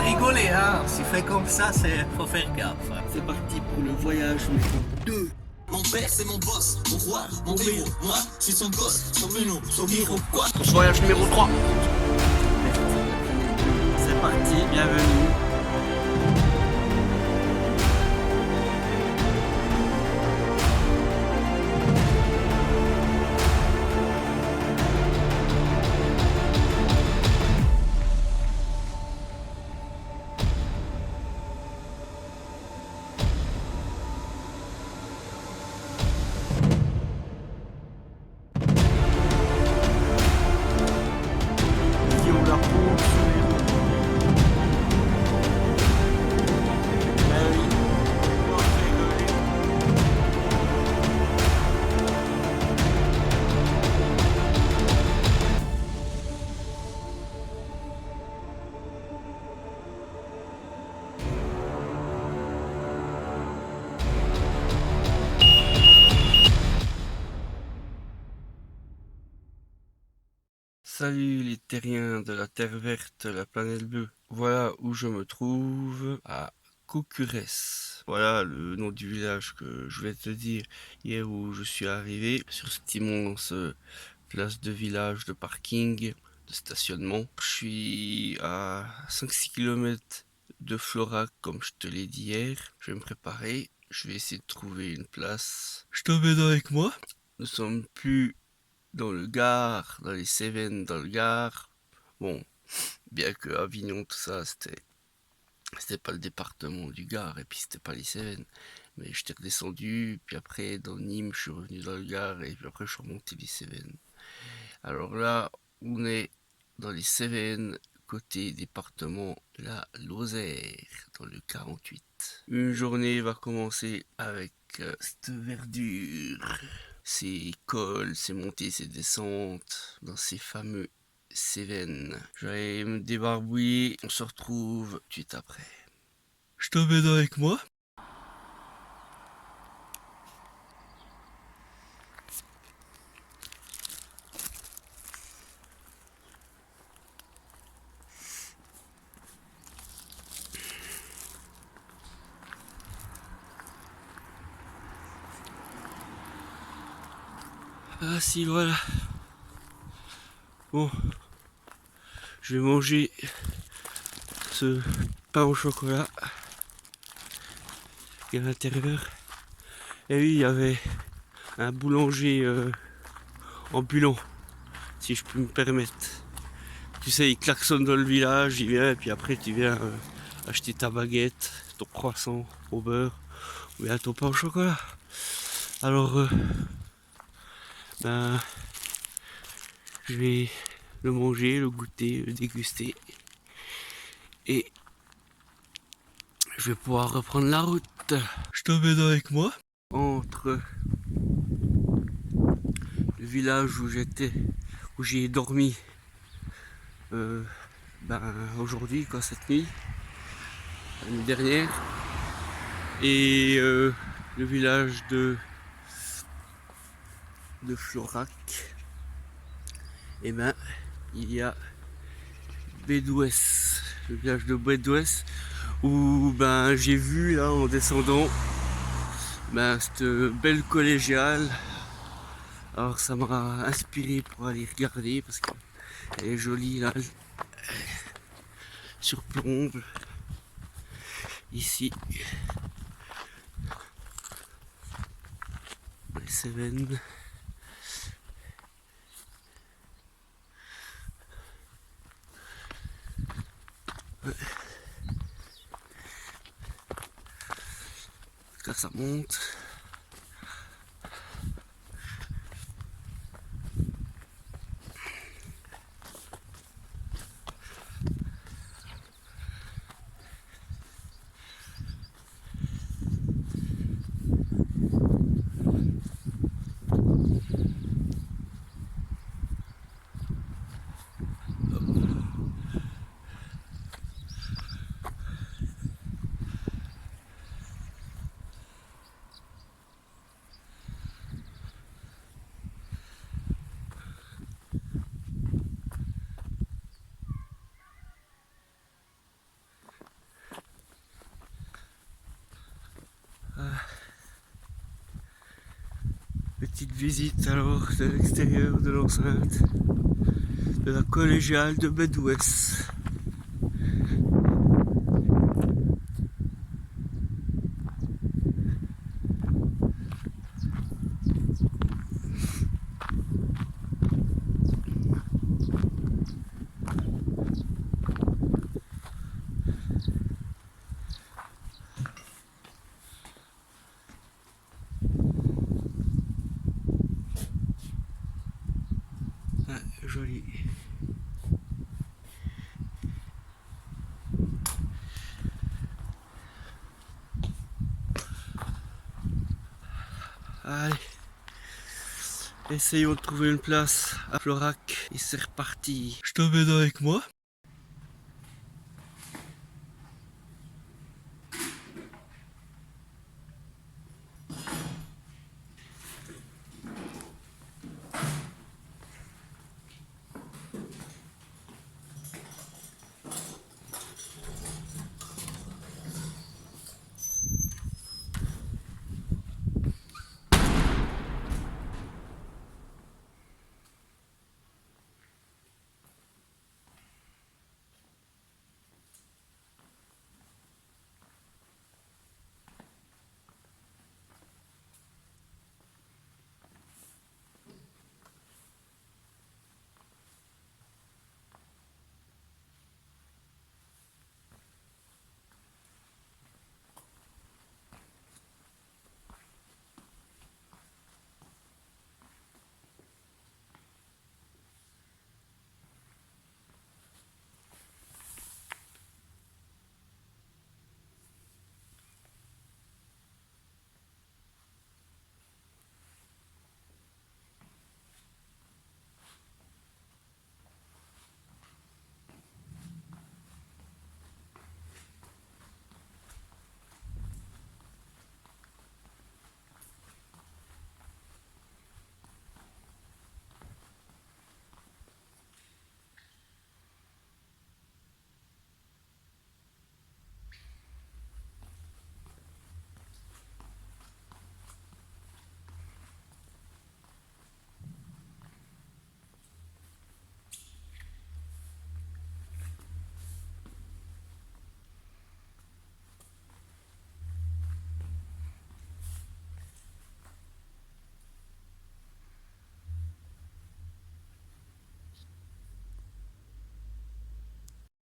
rigoler, hein. Si fait comme ça, faut faire gaffe. C'est parti pour le voyage numéro 2. Mon père c'est mon boss, mon roi, mon héros. Moi, je suis son gosse, son melon, son héros. Quoi? Voyage numéro 3. C'est parti, bienvenue. Salut les terriens de la Terre verte, la planète bleue. Voilà où je me trouve, à Caucurès. Voilà le nom du village que je vais te dire hier où je suis arrivé sur cette immense place de village, de parking, de stationnement. Je suis à 5-6 km de Florac comme je te l'ai dit hier. Je vais me préparer, je vais essayer de trouver une place. Je t'emmène avec moi. Nous sommes plus dans le Gard, dans les Cévennes, dans le Gard. Bon, bien que Avignon, tout ça, c'était pas le département du Gard, et puis c'était pas les Cévennes. Mais j'étais redescendu, puis après dans Nîmes, je suis revenu dans le Gard, et puis après je suis remonté les Cévennes. Alors là, on est dans les Cévennes, côté département de la Lozère, dans le 48. Une journée va commencer avec cette verdure. Ces cols, ces montées, ces descentes, dans ces fameux Cévennes. Je vais me débarbouiller, on se retrouve tout de suite après. Je t'emmène avec moi. Ah si, voilà. Bon, je vais manger ce pain au chocolat qui est à l'intérieur. Et oui, il y avait un boulanger ambulant, si je peux me permettre. Tu sais, il klaxonne dans le village, il vient, et puis après tu viens acheter ta baguette, ton croissant au beurre, ou bien ton pain au chocolat. Alors, ben, je vais le manger, le goûter, le déguster. Et je vais pouvoir reprendre la route. Je t'emmène avec moi. Entre le village où j'étais, où j'ai dormi aujourd'hui, quoi, cette nuit, la nuit dernière, et le village de Florac, et ben il y a Bédouès, le village de Bédouès, où ben j'ai vu là en descendant cette belle collégiale. Alors ça m'a inspiré pour aller regarder parce qu'elle est jolie là, surplombe ici les Cévennes. Là ça monte. Petite visite alors de l'extérieur de l'enceinte de la collégiale de Bedouès. Ouais, joli. Allez, essayons de trouver une place à Florac et c'est reparti. Je t'emmène avec moi.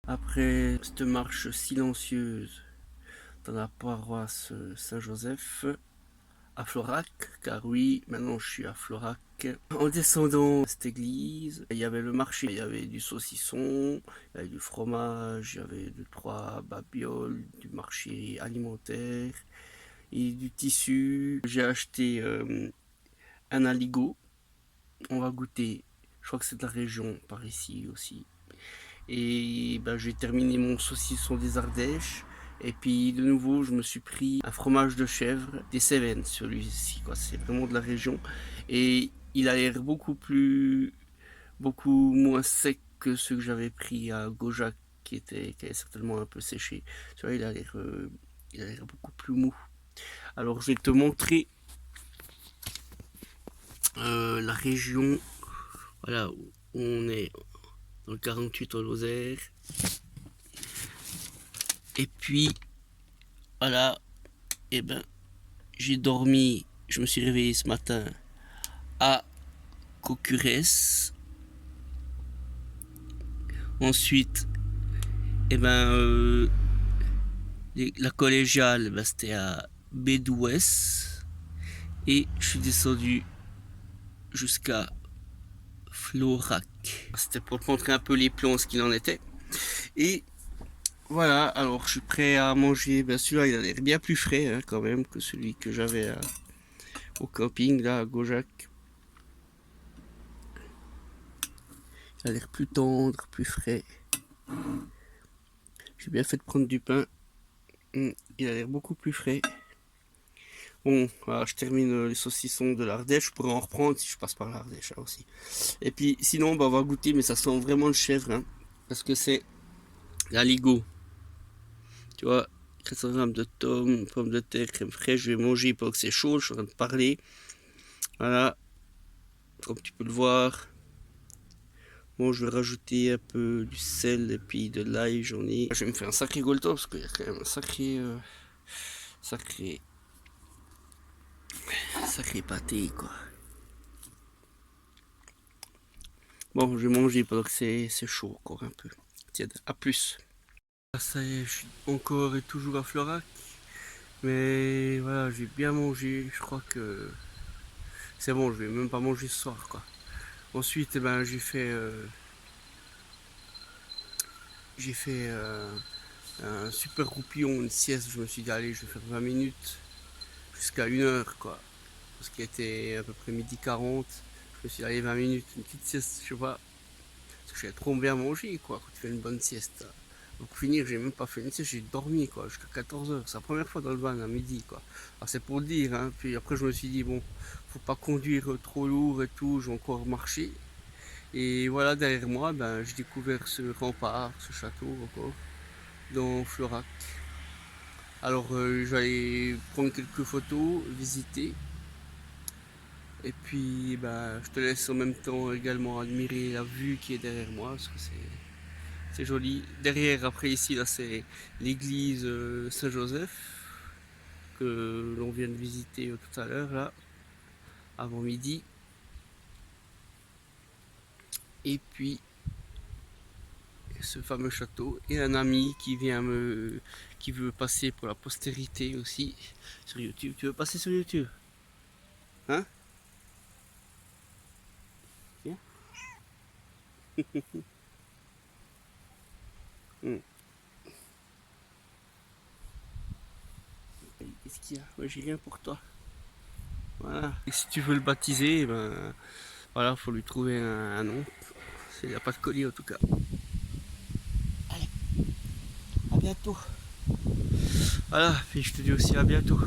Après cette marche silencieuse dans la paroisse Saint-Joseph à Florac, car oui, maintenant je suis à Florac. En descendant de cette église, il y avait le marché, il y avait du saucisson, il y avait du fromage, il y avait 2-3 babioles, du marché alimentaire et du tissu. J'ai acheté un aligot, on va goûter, je crois que c'est de la région par ici aussi. Et ben, j'ai terminé mon saucisson des Ardèches. Et puis de nouveau, je me suis pris un fromage de chèvre des Cévennes, celui-ci, quoi. C'est vraiment de la région. Et il a l'air beaucoup moins sec que ceux que j'avais pris à Gaujac, qui avait certainement un peu séché. Tu vois, il a l'air beaucoup plus mou. Alors, je vais te montrer la région, voilà, où on est dans le 48 en Lozère. Et puis, voilà, et ben, j'ai dormi, je me suis réveillé ce matin à Cocurès. Ensuite, et ben, la collégiale, ben, c'était à Bedouès. Et je suis descendu jusqu'à Florac. C'était pour te montrer un peu les plans, ce qu'il en était. Et voilà, alors je suis prêt à manger. Bien sûr, il a l'air bien plus frais hein, quand même que celui que j'avais au camping, là, à Gaujac. Il a l'air plus tendre, plus frais. J'ai bien fait de prendre du pain. Il a l'air beaucoup plus frais. Bon, voilà, je termine les saucissons de l'Ardèche. Je pourrais en reprendre si je passe par l'Ardèche hein, aussi. Et puis sinon, bah, on va goûter, mais ça sent vraiment le chèvre. Hein, parce que c'est l'aligot. Tu vois, 400 grammes de pommes de terre, crème fraîche. Je vais manger pendant que c'est chaud. Je suis en train de parler. Voilà, comme tu peux le voir. Bon, je vais rajouter un peu du sel et puis de l'ail, j'en ai. Je vais me faire un sacré golto parce qu'il y a quand même un sacré pâté, quoi. Bon, je vais manger pendant que c'est chaud encore un peu. Tiens, à plus. Ça y est, je suis encore et toujours à Florac. Mais voilà, j'ai bien mangé. Je crois que c'est bon, je vais même pas manger ce soir, quoi. Ensuite, eh ben, j'ai fait un super roupillon, une sieste. Je me suis dit, allez, je vais faire 20 minutes jusqu'à 1 heure, quoi. Parce qu'il était à peu près 12h40. Je me suis dit, allez, 20 minutes, une petite sieste, je sais pas. Parce que j'ai trop bien mangé, quoi, quand tu fais une bonne sieste. Donc, pour finir, j'ai même pas fait une sieste, j'ai dormi, quoi, jusqu'à 14h. C'est la première fois dans le van à midi, quoi. Alors, c'est pour le dire, hein. Puis après, je me suis dit, bon, faut pas conduire trop lourd et tout, je vais encore marcher. Et voilà, derrière moi, ben, j'ai découvert ce rempart, ce château encore, dans Florac. Alors, j'allais prendre quelques photos, visiter. Et puis, ben, je te laisse en même temps également admirer la vue qui est derrière moi, parce que c'est joli. Derrière, après ici, là, c'est l'église Saint-Joseph, que l'on vient de visiter tout à l'heure, là, avant midi. Et puis, ce fameux château et un ami qui veut passer pour la postérité aussi sur YouTube. Tu veux passer sur YouTube? Hein? Viens. Hmm. Qu'est-ce qu'il y a? Moi, j'ai rien pour toi. Voilà. Et si tu veux le baptiser, ben voilà, faut lui trouver un nom. Il n'y a pas de collier en tout cas. Allez, à bientôt. Voilà, puis je te dis aussi à bientôt.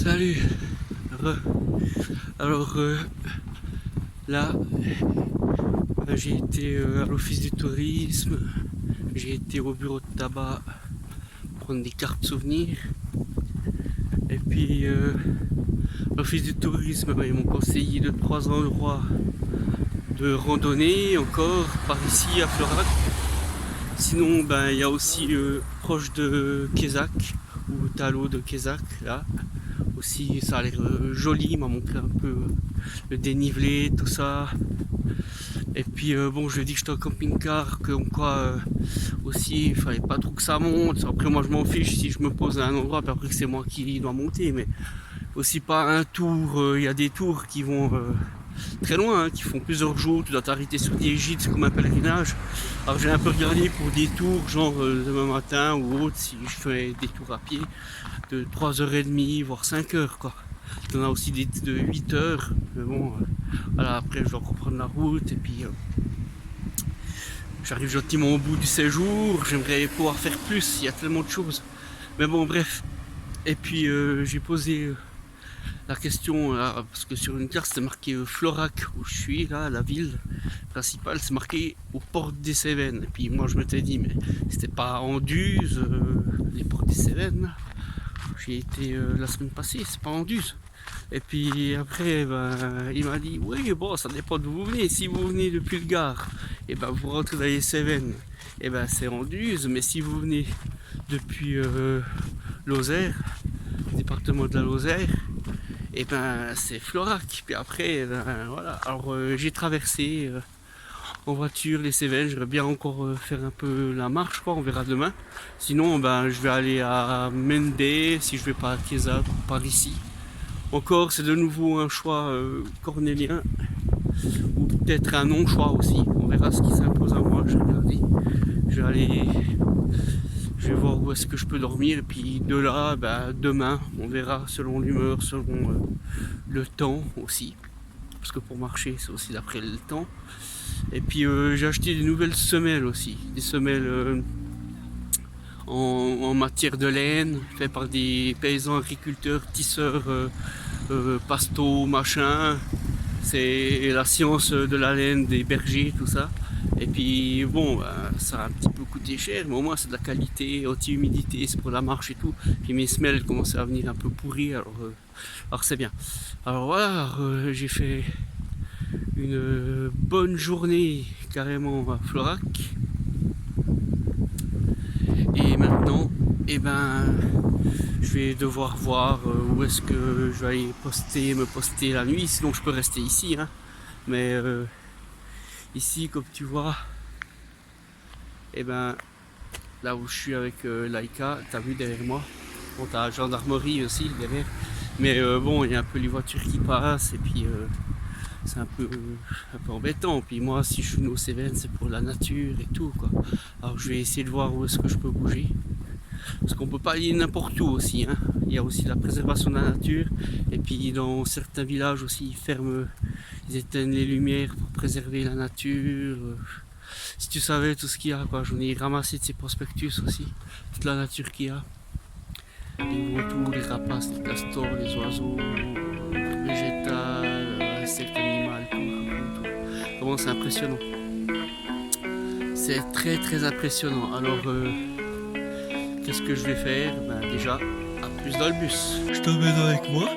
Salut. Alors là, j'ai été à l'office du tourisme, j'ai été au bureau de tabac prendre des cartes souvenirs. Et puis l'office du tourisme, ils m'ont conseillé de 3 endroits de randonnée encore par ici à Florac. Sinon il y a aussi proche de Quézac ou Talo de Quézac là. Aussi ça a l'air joli, il m'a montré un peu le dénivelé, tout ça. Et puis bon, je lui ai dit que j'étais en camping-car, comme quoi aussi il fallait pas trop que ça monte. Après moi je m'en fiche si je me pose à un endroit, puis après que c'est moi qui dois monter, mais aussi pas un tour, il y a des tours qui vont très loin, hein, qui font plusieurs jours, tu dois t'arrêter sur des gîtes, c'est comme un pèlerinage. Alors j'ai un peu regardé pour des tours, genre demain matin ou autre, si je fais des tours à pied, de 3h30, voire 5h quoi. Il y en a aussi des de 8h, mais bon, voilà, après je dois reprendre la route, et puis j'arrive gentiment au bout du séjour, j'aimerais pouvoir faire plus, il y a tellement de choses. Mais bon, bref. Et puis j'ai posé la question, là, parce que sur une carte c'était marqué Florac, où je suis, là, la ville principale, c'est marqué aux portes des Cévennes. Et puis moi je m'étais dit, mais c'était pas Anduze, les portes des Cévennes. J'ai été la semaine passée, c'est pas Anduze. Et puis après, il m'a dit, oui, bon, ça dépend d'où vous venez. Si vous venez depuis le Gard, et vous rentrez dans les Cévennes, et c'est Anduze. Mais si vous venez depuis Lozère, département de la Lozère, et c'est Florac. Puis après, voilà. Alors j'ai traversé en voiture les Cévennes. J'aimerais bien encore faire un peu la marche, quoi. On verra demain. Sinon, je vais aller à Mendé, si je vais pas à Quézac ou par ici. Encore, c'est de nouveau un choix cornélien, ou peut-être un non-choix aussi. On verra ce qui s'impose à moi. Je vais regarder. Je vais voir où est-ce que je peux dormir. Et puis de là, demain, on verra selon l'humeur, selon le temps aussi. Parce que pour marcher, c'est aussi d'après le temps. Et puis j'ai acheté des nouvelles semelles aussi. Des semelles en matière de laine, fait par des paysans agriculteurs, tisseurs, pastos, machin. C'est la science de la laine des bergers, tout ça. Et puis bon, ça a un petit peu coûté cher, mais au moins c'est de la qualité, anti-humidité, c'est pour la marche et tout. Puis mes semelles commençaient à venir un peu pourries, alors c'est bien. Alors voilà, j'ai fait une bonne journée carrément à Florac. Et maintenant, je vais devoir voir où est-ce que je vais aller me poster la nuit, sinon je peux rester ici, hein. Mais ici, comme tu vois, là où je suis avec Laika, t'as vu derrière moi, bon, t'as la gendarmerie aussi derrière, mais bon, il y a un peu les voitures qui passent, et puis c'est un peu embêtant. Puis moi, si je suis aux Cévennes, c'est pour la nature et tout, quoi. Alors je vais essayer de voir où est-ce que je peux bouger, parce qu'on peut pas aller n'importe où aussi, hein. Il y a aussi la préservation de la nature, et puis dans certains villages aussi ils éteignent les lumières pour préserver la nature. Si tu savais tout ce qu'il y a, quoi. J'en ai ramassé de ces prospectus aussi, toute la nature qu'il y a, les vautours, les rapaces, les castors, les oiseaux, végétal, insectes, animaux, tout. Vraiment, c'est impressionnant. C'est très très impressionnant. Alors qu'est-ce que je vais faire? Déjà, à plus dans le bus. Je t'emmène avec moi.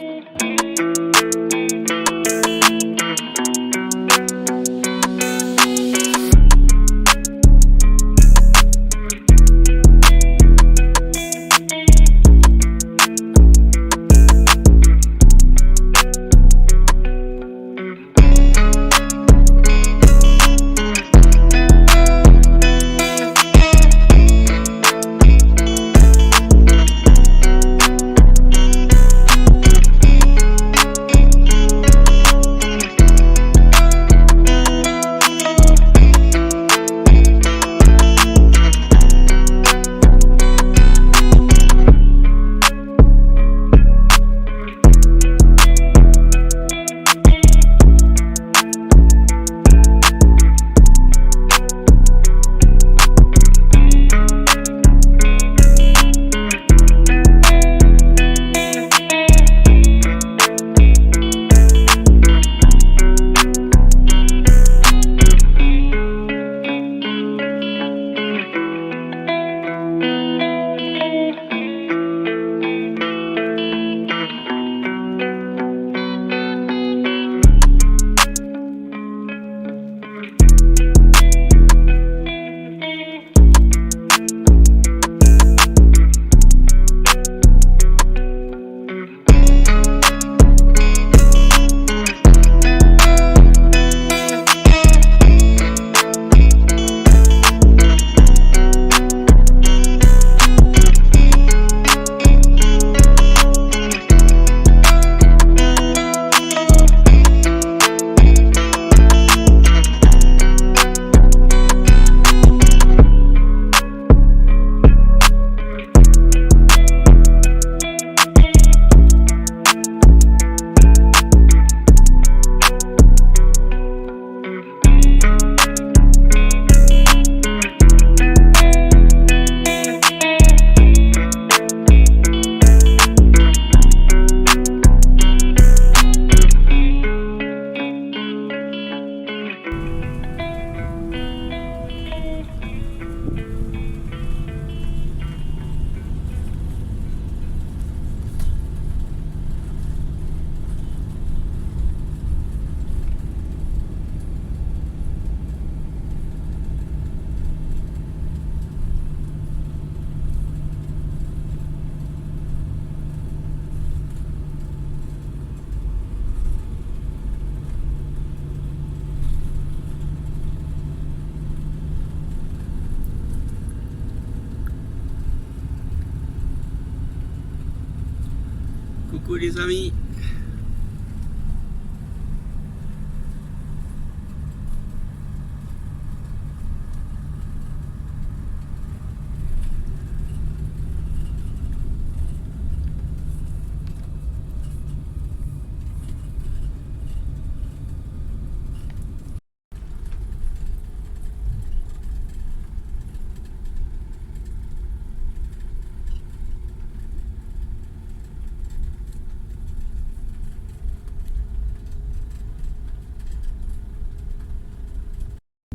Coucou les amis.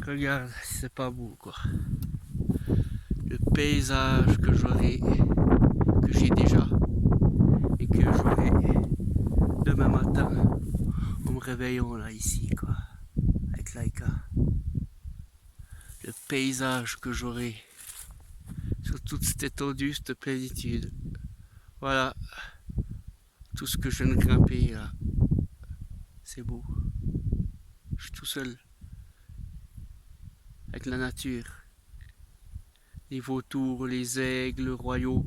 Regarde, c'est pas beau quoi. Le paysage que j'aurai, que j'ai déjà et que j'aurai demain matin en me réveillant là ici quoi, avec Laika. Le paysage que j'aurai sur toute cette étendue, cette plénitude. Voilà, tout ce que je viens de grimper là, c'est beau. Je suis tout seul avec la nature. Les vautours, les aigles royaux,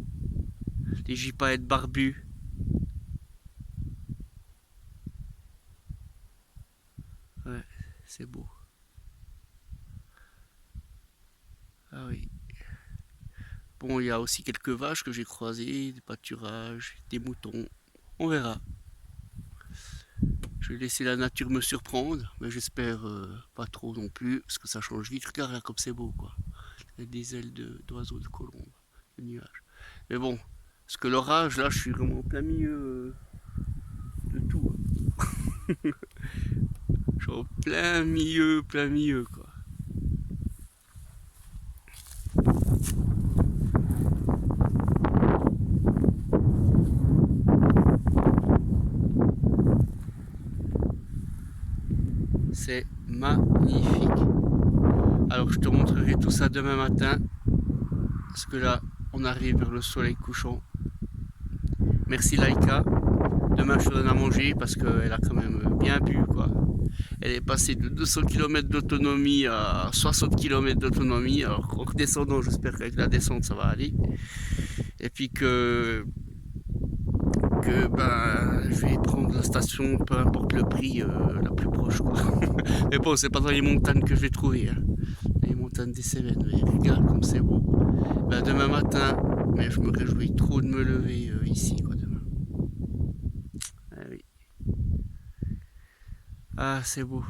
les gypaètes barbus. Ouais, c'est beau. Ah oui. Bon, il y a aussi quelques vaches que j'ai croisées, des pâturages, des moutons. On verra. Je vais laisser la nature me surprendre, mais j'espère pas trop non plus, parce que ça change vite. Regarde là comme c'est beau, quoi. Avec des ailes d'oiseaux, de colombes, de nuages. Mais bon, parce que l'orage, là, je suis vraiment en plein milieu de tout. Je suis en plein milieu, quoi. C'est magnifique. Alors je te montrerai tout ça demain matin, parce que là on arrive vers le soleil couchant. Merci Laika. Demain je te donne à manger parce qu'elle a quand même bien bu quoi. Elle est passée de 200 km d'autonomie à 60 km d'autonomie. Alors en redescendant, j'espère qu'avec la descente ça va aller. Et puis que ben, je vais prendre la station, peu importe le prix, la plus proche quoi. Mais bon, c'est pas dans les montagnes que je vais trouver, hein. Les montagnes des Cévennes, mais regarde comme c'est beau. Ben, demain matin, mais je me réjouis trop de me lever ici quoi demain. Ah oui. Ah c'est beau.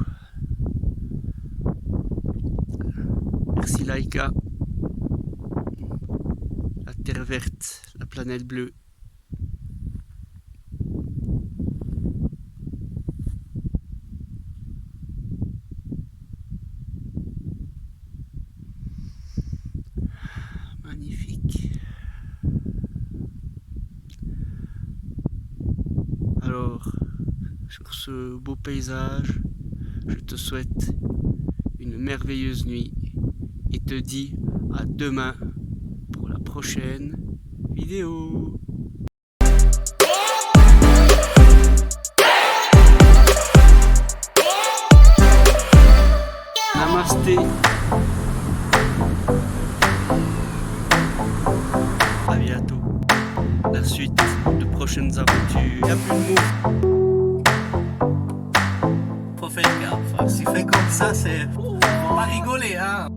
Merci Laika. La terre verte, la planète bleue. Magnifique. Alors, sur ce beau paysage, je te souhaite une merveilleuse nuit et te dis à demain pour la prochaine vidéo. Namasté. À bientôt. La suite de prochaines aventures. Y'a plus de mots. Faut faire gaffe. Si fait comme ça, c'est. Faut pas rigoler, hein.